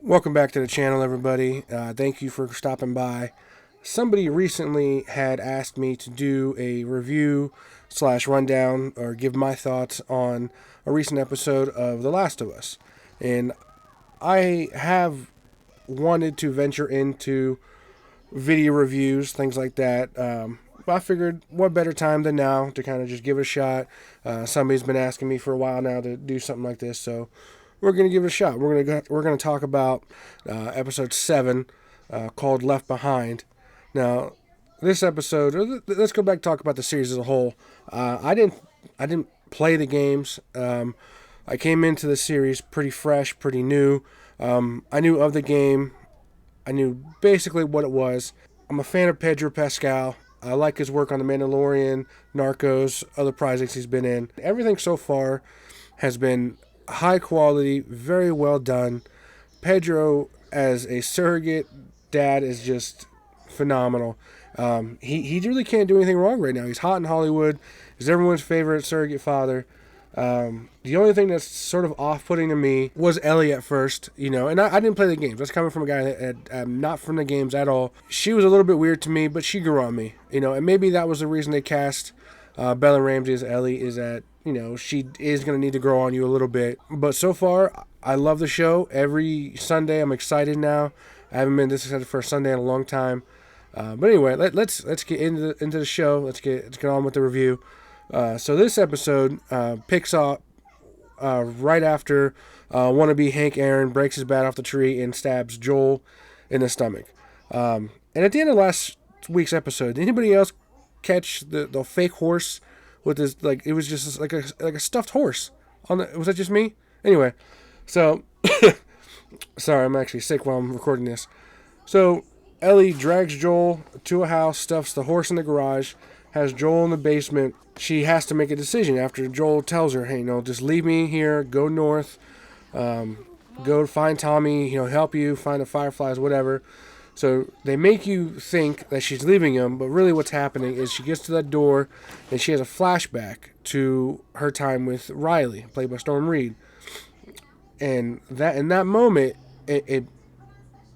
Welcome back to the channel, everybody. Thank you for stopping by. Somebody recently had asked me to do a review slash rundown or give my thoughts on a recent episode of The Last of Us. And I have wanted to venture into video reviews, things like that. But I figured what better time than now to kind of just give it a shot. Somebody's been asking me for a while now to do something like this, so we're gonna give it a shot. We're gonna talk about episode 7, called Left Behind. Now, this episode, let's go back and talk about the series as a whole. I didn't play the games. I came into the series pretty fresh, pretty new. I knew of the game. I knew basically what it was. I'm a fan of Pedro Pascal. I like his work on The Mandalorian, Narcos, other projects he's been in. Everything so far has been high quality, very well done. Pedro as a surrogate dad is just phenomenal. He really can't do anything wrong right now. He's hot in Hollywood. He's everyone's favorite surrogate father. The only thing that's sort of off-putting to me was Ellie at first, and I didn't play the games. That's coming from a guy that not from the games at all. She was a little bit weird to me, but she grew on me, and maybe that was the reason they cast Bella Ramsey as Ellie, is that, she is going to need to grow on you a little bit. But so far, I love the show. Every Sunday, I'm excited now. I haven't been this excited for a Sunday in a long time. But anyway, let's get into the show. Let's get on with the review. So this episode picks up right after wannabe Hank Aaron breaks his bat off the tree and stabs Joel in the stomach. And at the end of last week's episode, did anybody else catch the fake horse with this? Like, it was just like a stuffed horse on the. Was that just me? Anyway, so sorry, I'm actually sick while I'm recording this. So Ellie drags Joel to a house, stuffs the horse in the garage, has Joel in the basement. She has to make a decision after Joel tells her, hey, just leave me here, go north, go find Tommy, he'll help you, find the fireflies, whatever. So they make you think that she's leaving him, but really what's happening is she gets to that door and she has a flashback to her time with Riley, played by Storm Reed. And that in that moment, it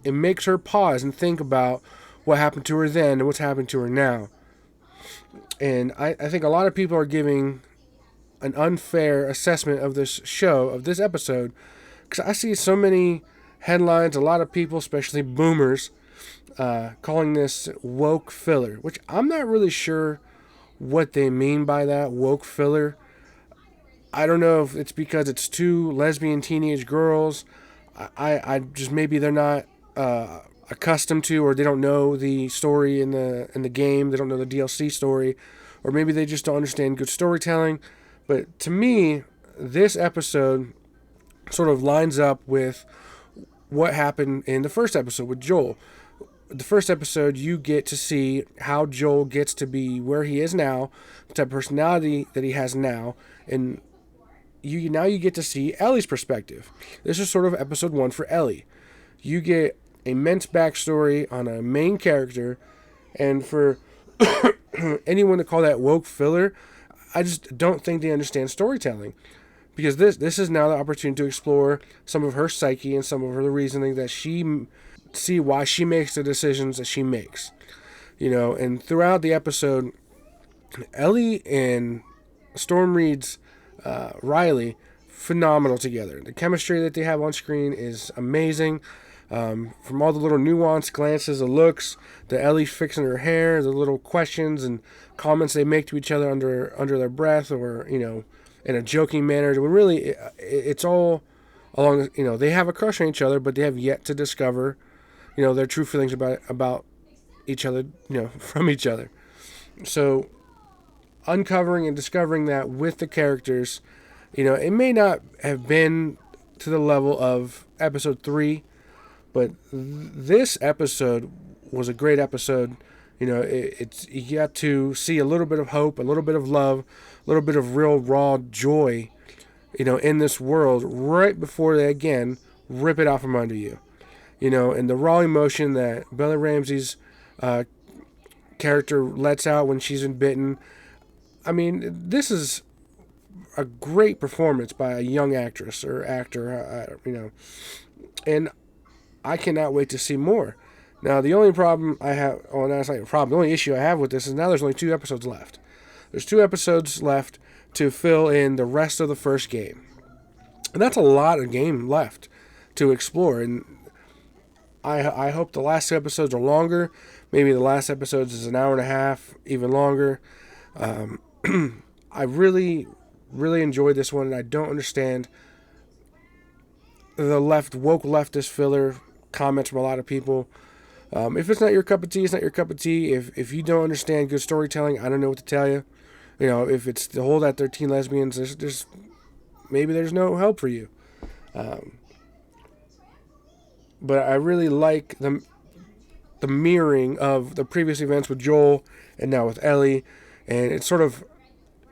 makes her pause and think about what happened to her then and what's happened to her now. And I think a lot of people are giving an unfair assessment of this show, of this episode, because I see so many headlines, a lot of people, especially boomers, calling this woke filler, which I'm not really sure what they mean by that, woke filler. I don't know if it's because it's two lesbian teenage girls. I just, maybe they're not accustomed to, or they don't know the story in the game. They don't know the DLC story, or maybe they just don't understand good storytelling. But to me, this episode sort of lines up with what happened in the first episode with Joel. The first episode, you get to see how Joel gets to be where he is now, the type of personality that he has now, and you get to see Ellie's perspective. This is sort of episode 1 for Ellie. You get immense backstory on a main character, and for anyone to call that woke filler, I just don't think they understand storytelling, because this is now the opportunity to explore some of her psyche and some of her reasoning that see why she makes the decisions that she makes, and throughout the episode, Ellie and Storm Reed's Riley, phenomenal together. The chemistry that they have on screen is amazing. From all the little nuanced glances, the looks, the Ellie fixing her hair, the little questions and comments they make to each other under their breath, or in a joking manner. When really, it's all along. They have a crush on each other, but they have yet to discover, their true feelings about each other, from each other. So uncovering and discovering that with the characters, it may not have been to the level of episode 3. But this episode was a great episode. You got to see a little bit of hope, a little bit of love, a little bit of real raw joy, in this world right before they again rip it out from under you. And the raw emotion that Bella Ramsey's character lets out when she's been bitten. I mean, this is a great performance by a young actress or actor, and I cannot wait to see more. Now, the only problem I have, oh, no, it's not a problem. The only issue I have with this is now there's only 2 episodes left. There's 2 episodes left to fill in the rest of the first game. And that's a lot of game left to explore. And I hope the last 2 episodes are longer. Maybe the last episodes is an hour and a half, even longer. I really, really enjoyed this one, and I don't understand the woke leftist filler comments from a lot of people. If it's not your cup of tea, it's not your cup of tea. If you don't understand good storytelling, I don't know what to tell you. You know, if it's the whole that 13 lesbians, there's maybe there's no help for you. But I really like the mirroring of the previous events with Joel and now with Ellie, and it sort of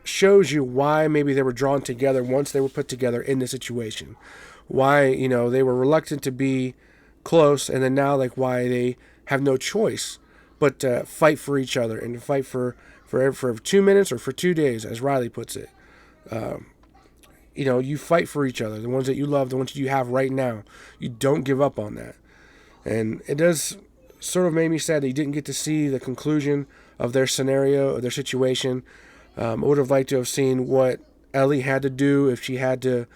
shows you why maybe they were drawn together once they were put together in the situation. Why, you know, they were reluctant to be close, and then now, like, why they have no choice but to fight for each other and to fight for 2 minutes or for 2 days, as Riley puts it. You know, you fight for each other, the ones that you love, the ones that you have right now. You don't give up on that. And it does sort of make me sad that you didn't get to see the conclusion of their scenario, of their situation. I would have liked to have seen what Ellie had to do if she had to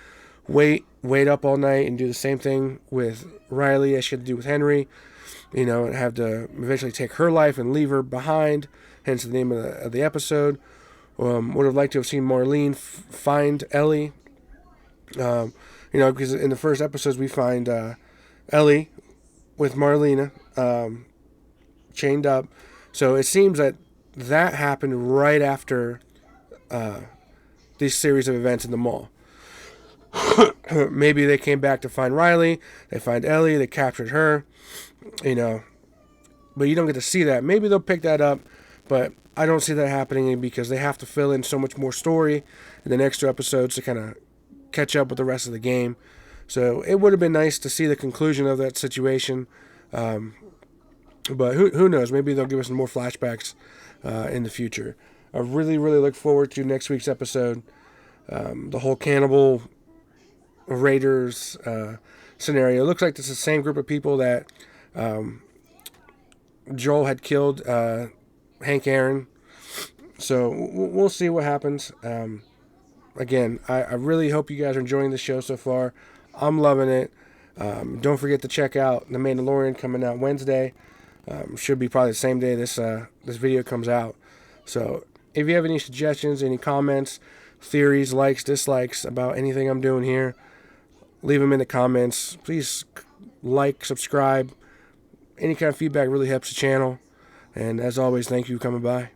wait up all night and do the same thing with Riley as she had to do with Henry, you know, and have to eventually take her life and leave her behind, hence the name of the episode. Would have liked to have seen Marlene find Ellie, you know, because in the first episodes we find Ellie with Marlena chained up. So it seems that happened right after this series of events in the mall. Maybe they came back to find Riley, they find Ellie, they captured her, you know, but you don't get to see that. Maybe they'll pick that up, but I don't see that happening because they have to fill in so much more story in the next 2 episodes to kind of catch up with the rest of the game. So it would have been nice to see the conclusion of that situation, but who knows, maybe they'll give us some more flashbacks in the future. I really, really look forward to next week's episode. The whole cannibal raiders scenario. It looks like it's the same group of people that Joel had killed Hank Aaron. So we'll see what happens. Again, I really hope you guys are enjoying the show so far. I'm loving it. Don't forget to check out The Mandalorian coming out Wednesday. Should be probably the same day this video comes out. So if you have any suggestions, any comments, theories, likes, dislikes about anything I'm doing here, leave them in the comments. Please like, subscribe. Any kind of feedback really helps the channel. And as always, thank you for coming by.